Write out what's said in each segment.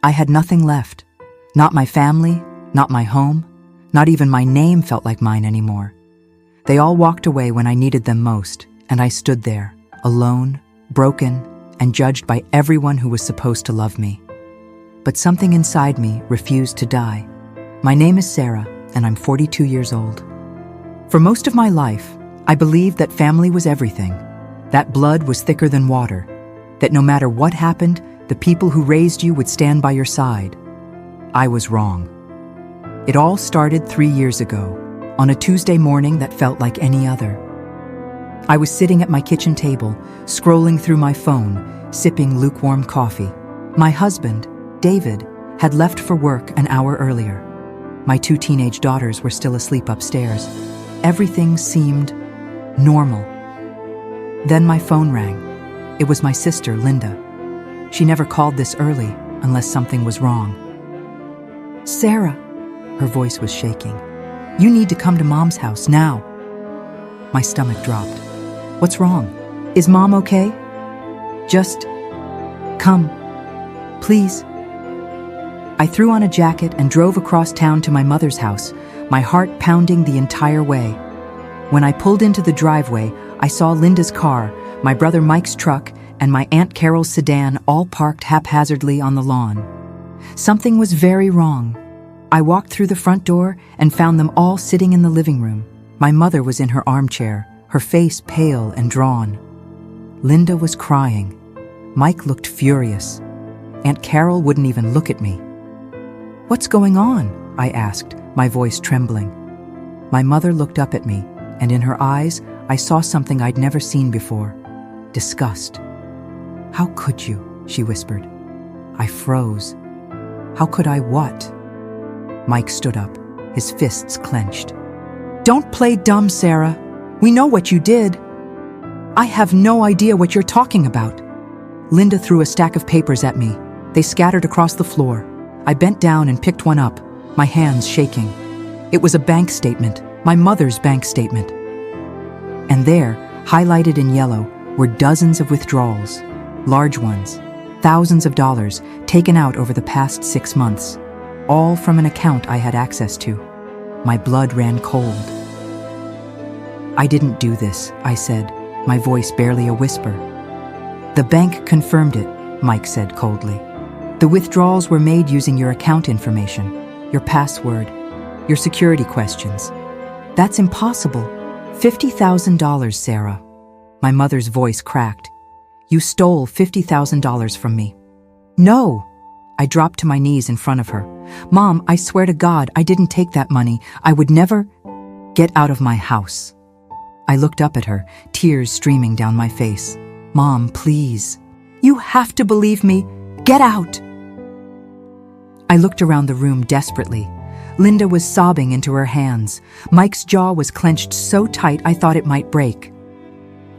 I had nothing left. Not my family, not my home, not even my name felt like mine anymore. They all walked away when I needed them most, and I stood there, alone, broken, and judged by everyone who was supposed to love me. But something inside me refused to die. My name is Sarah, and I'm 42 years old. For most of my life, I believed that family was everything, that blood was thicker than water, that no matter what happened, the people who raised you would stand by your side. I was wrong. It all started 3 years ago, on a Tuesday morning that felt like any other. I was sitting at my kitchen table, scrolling through my phone, sipping lukewarm coffee. My husband, David, had left for work an hour earlier. My 2 teenage daughters were still asleep upstairs. Everything seemed normal. Then my phone rang. It was my sister, Linda. She never called this early unless something was wrong. "Sarah," her voice was shaking. "You need to come to Mom's house now." My stomach dropped. "What's wrong? Is Mom okay?" "Just come, please." I threw on a jacket and drove across town to my mother's house, my heart pounding the entire way. When I pulled into the driveway, I saw Linda's car, my brother Mike's truck, and my Aunt Carol's sedan all parked haphazardly on the lawn. Something was very wrong. I walked through the front door and found them all sitting in the living room. My mother was in her armchair, her face pale and drawn. Linda was crying. Mike looked furious. Aunt Carol wouldn't even look at me. "What's going on?" I asked, my voice trembling. My mother looked up at me, and in her eyes, I saw something I'd never seen before. Disgust. "How could you?" she whispered. I froze. How could I what? Mike stood up, his fists clenched. "Don't play dumb, Sarah. We know what you did." "I have no idea what you're talking about." Linda threw a stack of papers at me. They scattered across the floor. I bent down and picked one up, my hands shaking. It was a bank statement, my mother's bank statement. And there, highlighted in yellow, were dozens of withdrawals, large ones, thousands of dollars taken out over the past 6 months, all from an account I had access to. My blood ran cold. "I didn't do this," I said, my voice barely a whisper. "The bank confirmed it," Mike said coldly. "The withdrawals were made using your account information, your password, your security questions. That's impossible. $50,000, Sarah." My mother's voice cracked. "You stole $50,000 from me." "No!" I dropped to my knees in front of her. "Mom, I swear to God, I didn't take that money. I would never—" "Get out of my house." I looked up at her, tears streaming down my face. "Mom, please." "You have to believe me. Get out!" I looked around the room desperately. Linda was sobbing into her hands. Mike's jaw was clenched so tight I thought it might break.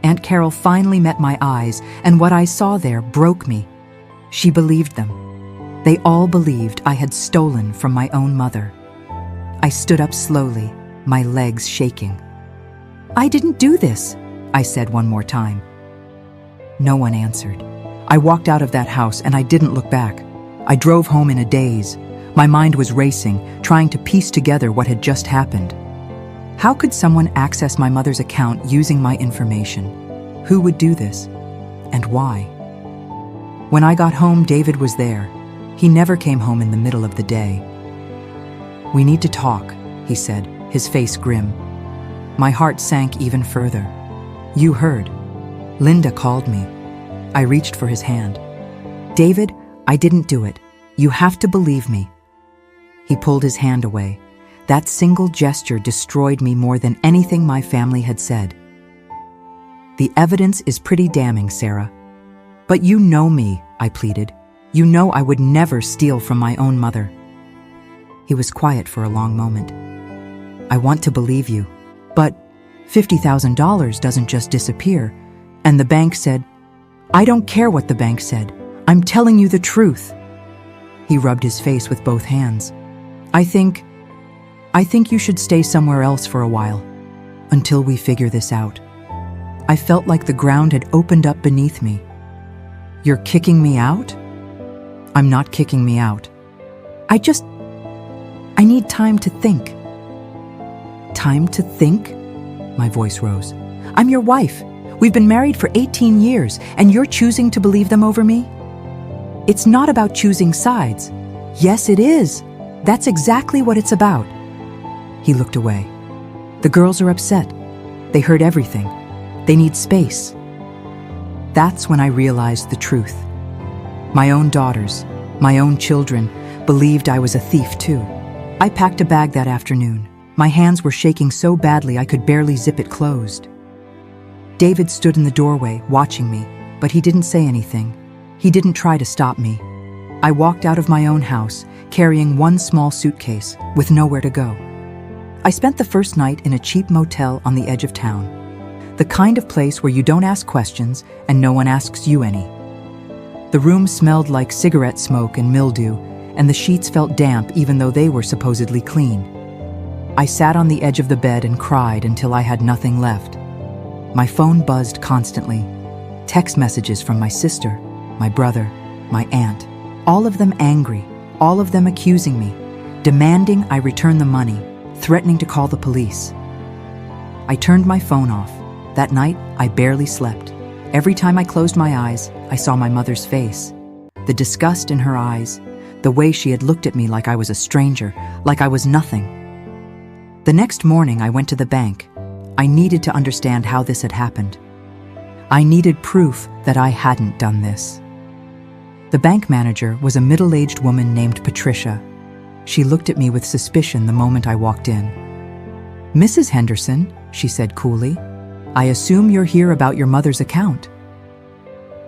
Aunt Carol finally met my eyes, and what I saw there broke me. She believed them. They all believed I had stolen from my own mother. I stood up slowly, my legs shaking. "I didn't do this," I said one more time. No one answered. I walked out of that house and I didn't look back. I drove home in a daze. My mind was racing, trying to piece together what had just happened. How could someone access my mother's account using my information? Who would do this? And why? When I got home, David was there. He never came home in the middle of the day. "We need to talk," he said, his face grim. My heart sank even further. "You heard. Linda called me." I reached for his hand. "David, I didn't do it. You have to believe me." He pulled his hand away. That single gesture destroyed me more than anything my family had said. "The evidence is pretty damning, Sarah. But you know me," I pleaded. "You know I would never steal from my own mother." He was quiet for a long moment. "I want to believe you, but $50,000 doesn't just disappear." And the bank said, "I don't care what the bank said. I'm telling you the truth." He rubbed his face with both hands. I think you should stay somewhere else for a while, until we figure this out." I felt like the ground had opened up beneath me. "You're kicking me out?" I'm not kicking me out. I need time to think. Time to think? My voice rose. I'm your wife. We've been married for 18 years, and you're choosing to believe them over me? It's not about choosing sides. Yes, it is. That's exactly what it's about. He looked away. The girls are upset. They heard everything. They need space. That's when I realized the truth. My own daughters, my own children, believed I was a thief too. I packed a bag that afternoon. My hands were shaking so badly I could barely zip it closed. David stood in the doorway, watching me, but he didn't say anything. He didn't try to stop me. I walked out of my own house, carrying one small suitcase, with nowhere to go. I spent the first night in a cheap motel on the edge of town. The kind of place where you don't ask questions and no one asks you any. The room smelled like cigarette smoke and mildew, and the sheets felt damp even though they were supposedly clean. I sat on the edge of the bed and cried until I had nothing left. My phone buzzed constantly. Text messages from my sister, my brother, my aunt, all of them angry, all of them accusing me, demanding I return the money, threatening to call the police. I turned my phone off. That night, I barely slept. Every time I closed my eyes, I saw my mother's face. The disgust in her eyes, the way she had looked at me like I was a stranger, like I was nothing. The next morning, I went to the bank. I needed to understand how this had happened. I needed proof that I hadn't done this. The bank manager was a middle-aged woman named Patricia. She looked at me with suspicion the moment I walked in. "Mrs. Henderson," she said coolly, "I assume you're here about your mother's account.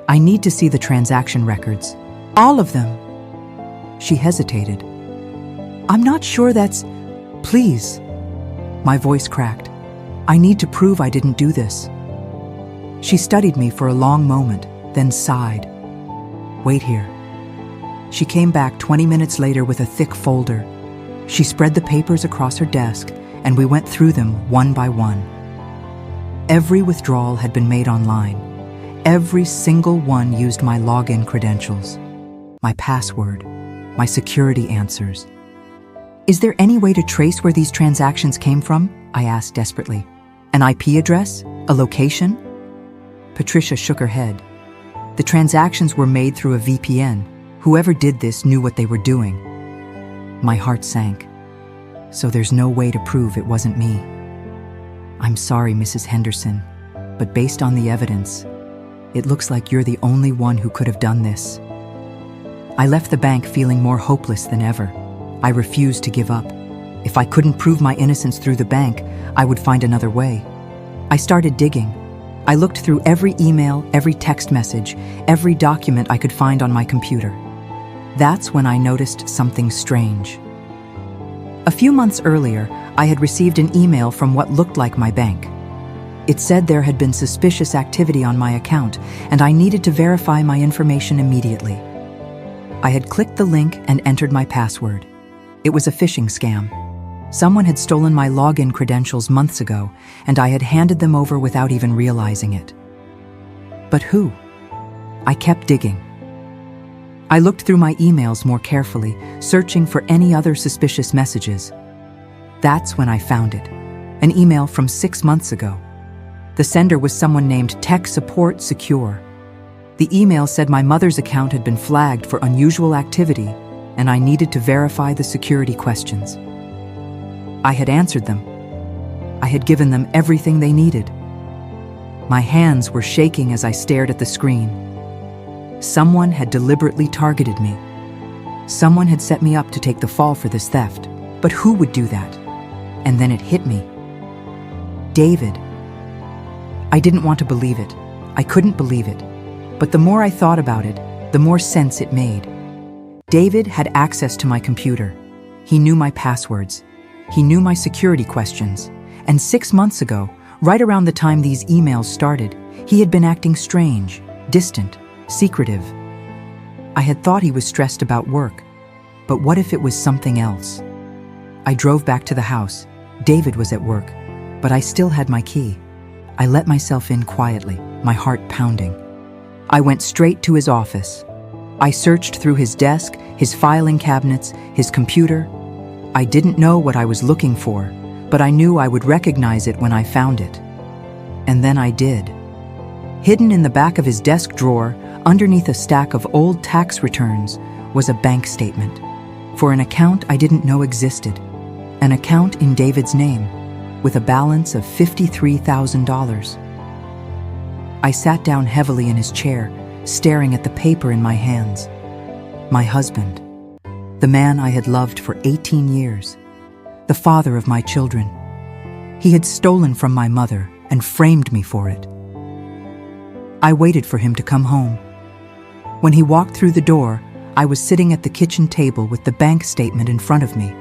I need to see the transaction records. All of them." She hesitated. "I'm not sure that's... Please." My voice cracked. "I need to prove I didn't do this." She studied me for a long moment, then sighed. "Wait here." She came back 20 minutes later with a thick folder. She spread the papers across her desk, and we went through them one by one. Every withdrawal had been made online. Every single one used my login credentials, my password, my security answers. "Is there any way to trace where these transactions came from?" I asked desperately. "An IP address? A location?" Patricia shook her head. "The transactions were made through a VPN. Whoever did this knew what they were doing." My heart sank. So there's no way to prove it wasn't me. "I'm sorry, Mrs. Henderson, but based on the evidence, it looks like you're the only one who could have done this." I left the bank feeling more hopeless than ever. I refused to give up. If I couldn't prove my innocence through the bank, I would find another way. I started digging. I looked through every email, every text message, every document I could find on my computer. That's when I noticed something strange. A few months earlier, I had received an email from what looked like my bank. It said there had been suspicious activity on my account, and I needed to verify my information immediately. I had clicked the link and entered my password. It was a phishing scam. Someone had stolen my login credentials months ago, and I had handed them over without even realizing it. But who? I kept digging. I looked through my emails more carefully, searching for any other suspicious messages. That's when I found it. An email from 6 months ago. The sender was someone named Tech Support Secure. The email said my mother's account had been flagged for unusual activity, and I needed to verify the security questions. I had answered them. I had given them everything they needed. My hands were shaking as I stared at the screen. Someone had deliberately targeted me. Someone had set me up to take the fall for this theft. But who would do that? And then it hit me. David. I didn't want to believe it. I couldn't believe it. But the more I thought about it, the more sense it made. David had access to my computer. He knew my passwords. He knew my security questions. And 6 months ago, right around the time these emails started, he had been acting strange, distant, secretive. I had thought he was stressed about work. But what if it was something else? I drove back to the house. David was at work, but I still had my key. I let myself in quietly, my heart pounding. I went straight to his office. I searched through his desk, his filing cabinets, his computer. I didn't know what I was looking for, but I knew I would recognize it when I found it. And then I did. Hidden in the back of his desk drawer, underneath a stack of old tax returns, was a bank statement for an account I didn't know existed, an account in David's name, with a balance of $53,000. I sat down heavily in his chair, staring at the paper in my hands. My husband, the man I had loved for 18 years, the father of my children. He had stolen from my mother and framed me for it. I waited for him to come home. When he walked through the door, I was sitting at the kitchen table with the bank statement in front of me.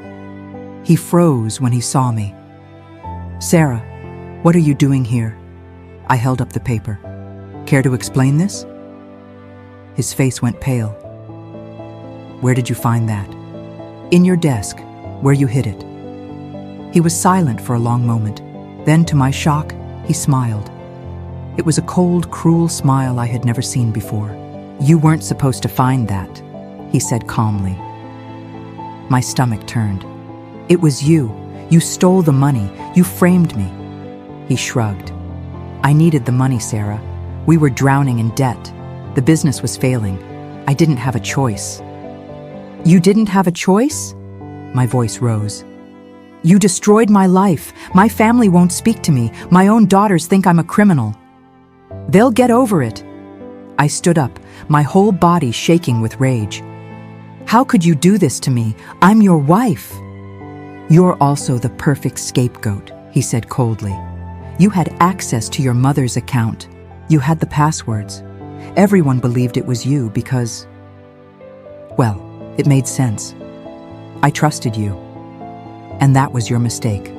He froze when he saw me. "Sarah, what are you doing here?" I held up the paper. "Care to explain this?" His face went pale. "Where did you find that?" "In your desk, where you hid it." He was silent for a long moment. Then, to my shock, he smiled. It was a cold, cruel smile I had never seen before. "You weren't supposed to find that," he said calmly. My stomach turned. "It was you. You stole the money. You framed me." He shrugged. "I needed the money, Sarah. We were drowning in debt. The business was failing. I didn't have a choice." "You didn't have a choice?" My voice rose. "You destroyed my life. My family won't speak to me. My own daughters think I'm a criminal. They'll get over it." I stood up, my whole body shaking with rage. "How could you do this to me? I'm your wife." "You're also the perfect scapegoat," he said coldly. "You had access to your mother's account. You had the passwords. Everyone believed it was you because, well, it made sense. I trusted you. And that was your mistake."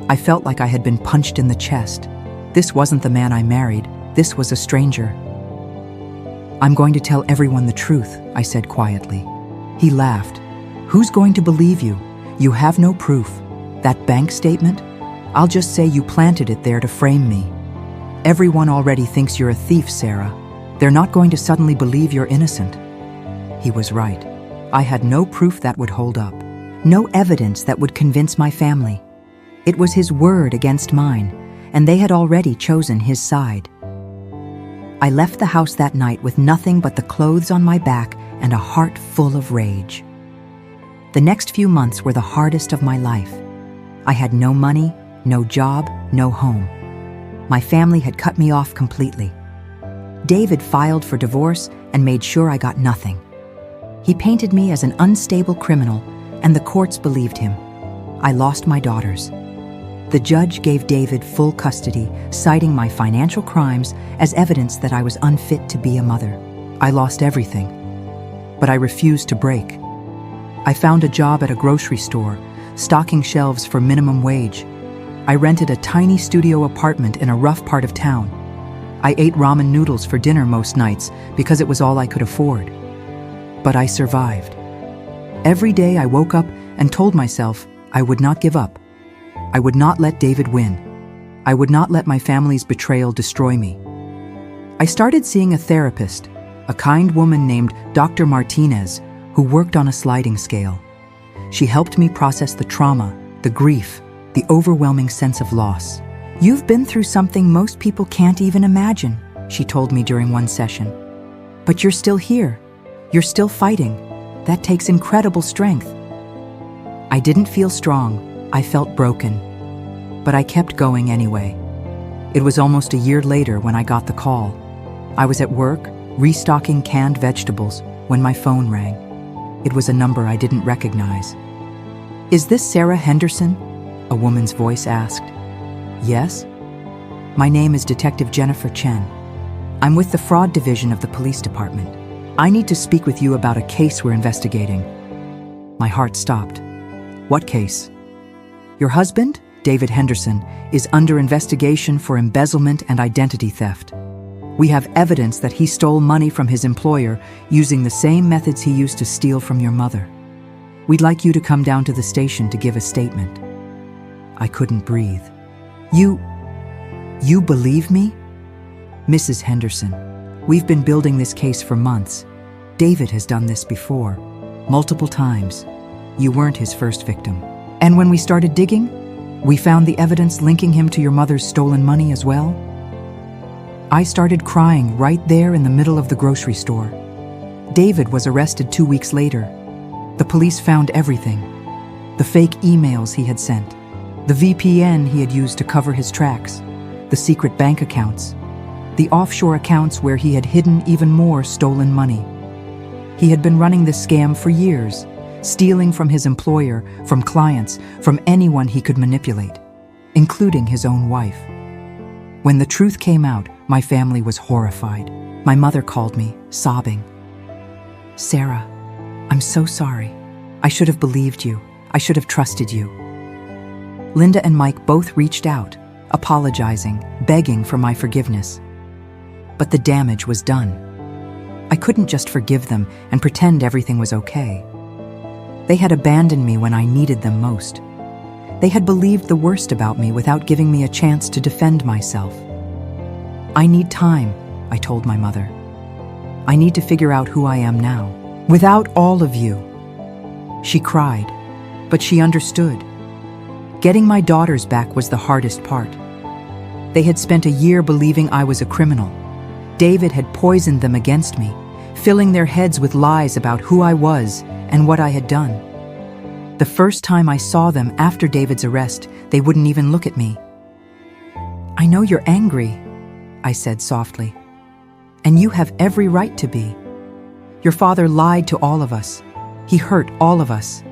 I felt like I had been punched in the chest. This wasn't the man I married. This was a stranger. "I'm going to tell everyone the truth," I said quietly. He laughed. "Who's going to believe you? You have no proof. That bank statement? I'll just say you planted it there to frame me. Everyone already thinks you're a thief, Sarah. They're not going to suddenly believe you're innocent." He was right. I had no proof that would hold up. No evidence that would convince my family. It was his word against mine, and they had already chosen his side. I left the house that night with nothing but the clothes on my back and a heart full of rage. The next few months were the hardest of my life. I had no money, no job, no home. My family had cut me off completely. David filed for divorce and made sure I got nothing. He painted me as an unstable criminal, and the courts believed him. I lost my daughters. The judge gave David full custody, citing my financial crimes as evidence that I was unfit to be a mother. I lost everything, but I refused to break. I found a job at a grocery store, stocking shelves for minimum wage. I rented a tiny studio apartment in a rough part of town. I ate ramen noodles for dinner most nights because it was all I could afford. But I survived. Every day I woke up and told myself I would not give up. I would not let David win. I would not let my family's betrayal destroy me. I started seeing a therapist, a kind woman named Dr. Martinez, who worked on a sliding scale. She helped me process the trauma, the grief, the overwhelming sense of loss. "You've been through something most people can't even imagine," she told me during one session. "But you're still here. You're still fighting. That takes incredible strength." I didn't feel strong. I felt broken. But I kept going anyway. It was almost a year later when I got the call. I was at work, restocking canned vegetables, when my phone rang. It was a number I didn't recognize. "Is this Sarah Henderson?" a woman's voice asked. "Yes." "My name is Detective Jennifer Chen. I'm with the fraud division of the police department. I need to speak with you about a case we're investigating." My heart stopped. "What case?" "Your husband, David Henderson, is under investigation for embezzlement and identity theft. We have evidence that he stole money from his employer using the same methods he used to steal from your mother. We'd like you to come down to the station to give a statement." I couldn't breathe. You believe me?" "Mrs. Henderson, We've been building this case for months. David has done this before, multiple times. You weren't his first victim. And when we started digging, we found the evidence linking him to your mother's stolen money as well. I started crying right there in the middle of the grocery store. David was arrested 2 weeks later. The police found everything. The fake emails he had sent, the VPN he had used to cover his tracks, the secret bank accounts, the offshore accounts where he had hidden even more stolen money. He had been running this scam for years, stealing from his employer, from clients, from anyone he could manipulate, including his own wife. When the truth came out, my family was horrified. My mother called me, sobbing. "Sarah, I'm so sorry. I should have believed you. I should have trusted you." Linda and Mike both reached out, apologizing, begging for my forgiveness. But the damage was done. I couldn't just forgive them and pretend everything was okay. They had abandoned me when I needed them most. They had believed the worst about me without giving me a chance to defend myself. "I need time," I told my mother. "I need to figure out who I am now, without all of you." She cried, but she understood. Getting my daughters back was the hardest part. They had spent a year believing I was a criminal. David had poisoned them against me, filling their heads with lies about who I was and what I had done. The first time I saw them after David's arrest, they wouldn't even look at me. "I know you're angry," I said softly, "and you have every right to be. Your father lied to all of us. He hurt all of us.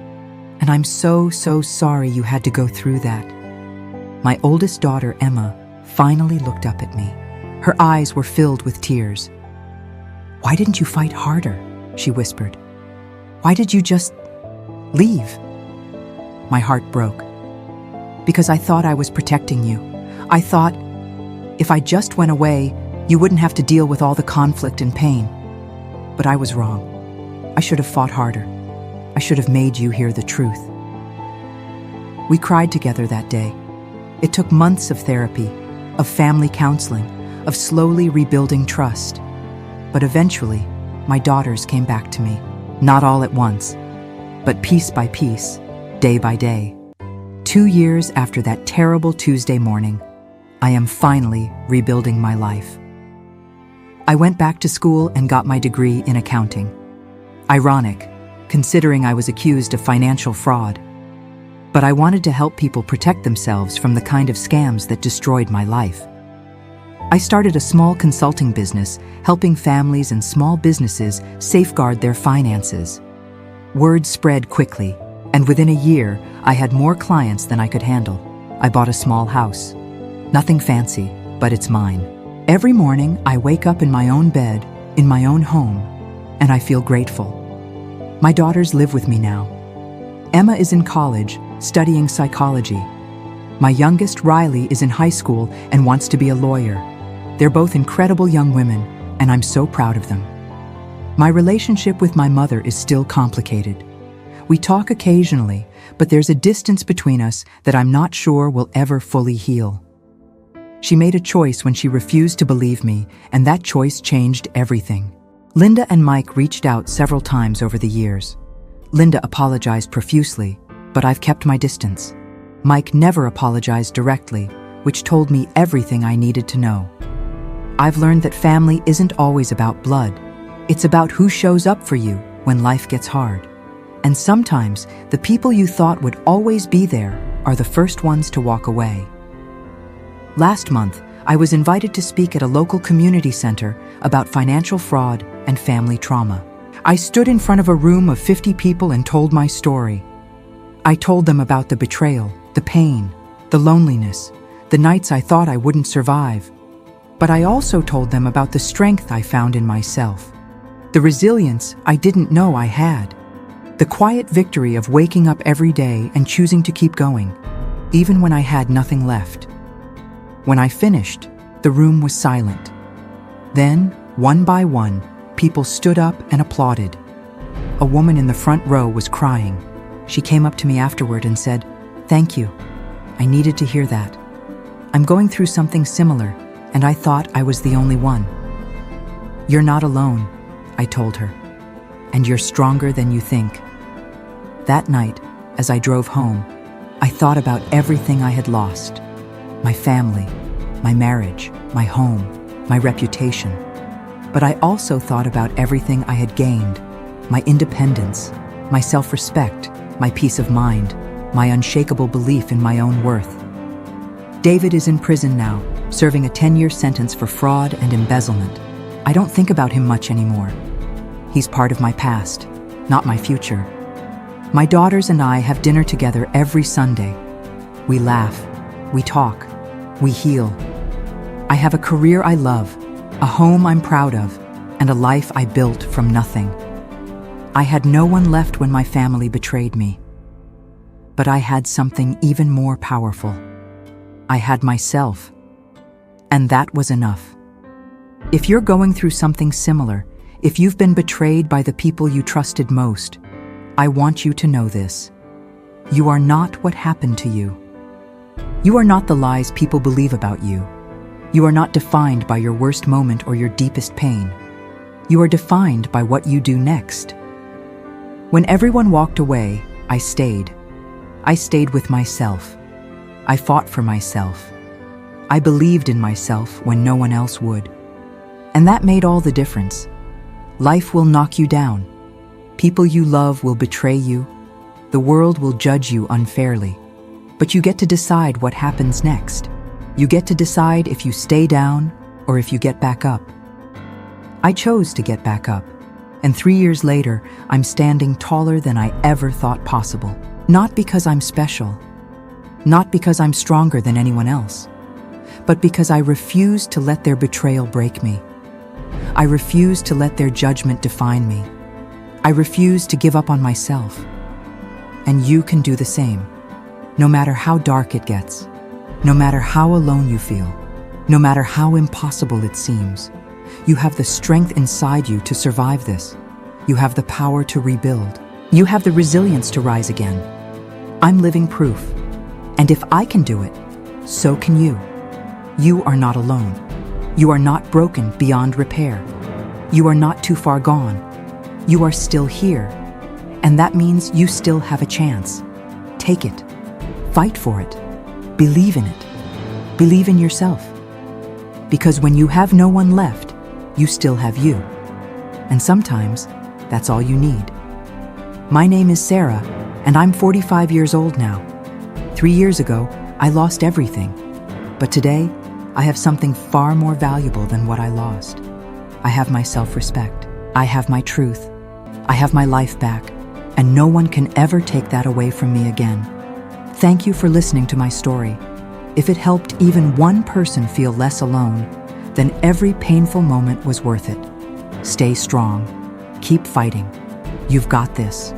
And I'm so sorry you had to go through that." My oldest daughter, Emma, finally looked up at me. Her eyes were filled with tears. "Why didn't you fight harder?" she whispered. "Why did you just leave?" My heart broke. Because I thought I was protecting you. I thought, if I just went away, you wouldn't have to deal with all the conflict and pain. But I was wrong. I should have fought harder. I should have made you hear the truth. We cried together that day. It took months of therapy, of family counseling, of slowly rebuilding trust. But eventually, my daughters came back to me. Not all at once, but piece by piece, day by day. 2 years after that terrible Tuesday morning, I am finally rebuilding my life. I went back to school and got my degree in accounting. Ironic, considering I was accused of financial fraud. But I wanted to help people protect themselves from the kind of scams that destroyed my life. I started a small consulting business, helping families and small businesses safeguard their finances. Word spread quickly, and within a year, I had more clients than I could handle. I bought a small house. Nothing fancy, but it's mine. Every morning, I wake up in my own bed, in my own home, and I feel grateful. My daughters live with me now. Emma is in college, studying psychology. My youngest, Riley, is in high school and wants to be a lawyer. They're both incredible young women, and I'm so proud of them. My relationship with my mother is still complicated. We talk occasionally, but there's a distance between us that I'm not sure will ever fully heal. She made a choice when she refused to believe me, and that choice changed everything. Linda and Mike reached out several times over the years. Linda apologized profusely, but I've kept my distance. Mike never apologized directly, which told me everything I needed to know. I've learned that family isn't always about blood. It's about who shows up for you when life gets hard. And sometimes, the people you thought would always be there are the first ones to walk away. Last month, I was invited to speak at a local community center about financial fraud and family trauma. I stood in front of a room of 50 people and told my story. I told them about the betrayal, the pain, the loneliness, the nights I thought I wouldn't survive. But I also told them about the strength I found in myself, the resilience I didn't know I had, the quiet victory of waking up every day and choosing to keep going, even when I had nothing left. When I finished, the room was silent. Then, one by one, people stood up and applauded. A woman in the front row was crying. She came up to me afterward and said, "Thank you. I needed to hear that. I'm going through something similar, and I thought I was the only one." "You're not alone," I told her, "and you're stronger than you think." That night, as I drove home, I thought about everything I had lost: my family, my marriage, my home, my reputation. But I also thought about everything I had gained: my independence, my self-respect, my peace of mind, my unshakable belief in my own worth. David is in prison now, serving a 10-year sentence for fraud and embezzlement. I don't think about him much anymore. He's part of my past, not my future. My daughters and I have dinner together every Sunday. We laugh, we talk, we heal. I have a career I love, a home I'm proud of, and a life I built from nothing. I had no one left when my family betrayed me. But I had something even more powerful. I had myself. And that was enough. If you're going through something similar, if you've been betrayed by the people you trusted most, I want you to know this: you are not what happened to you. You are not the lies people believe about you. You are not defined by your worst moment or your deepest pain. You are defined by what you do next. When everyone walked away, I stayed. I stayed with myself. I fought for myself. I believed in myself when no one else would. And that made all the difference. Life will knock you down. People you love will betray you. The world will judge you unfairly. But you get to decide what happens next. You get to decide if you stay down or if you get back up. I chose to get back up. And 3 years later, I'm standing taller than I ever thought possible. Not because I'm special. Not because I'm stronger than anyone else. But because I refuse to let their betrayal break me. I refuse to let their judgment define me. I refuse to give up on myself. And you can do the same. No matter how dark it gets, no matter how alone you feel, no matter how impossible it seems, you have the strength inside you to survive this. You have the power to rebuild. You have the resilience to rise again. I'm living proof. And if I can do it, so can you. You are not alone. You are not broken beyond repair. You are not too far gone. You are still here. And that means you still have a chance. Take it. Fight for it. Believe in it. Believe in yourself. Because when you have no one left, you still have you. And sometimes, that's all you need. My name is Sarah, and I'm 45 years old now. 3 years ago, I lost everything. But today, I have something far more valuable than what I lost. I have my self-respect. I have my truth. I have my life back, and no one can ever take that away from me again. Thank you for listening to my story. If it helped even one person feel less alone, then every painful moment was worth it. Stay strong. Keep fighting. You've got this.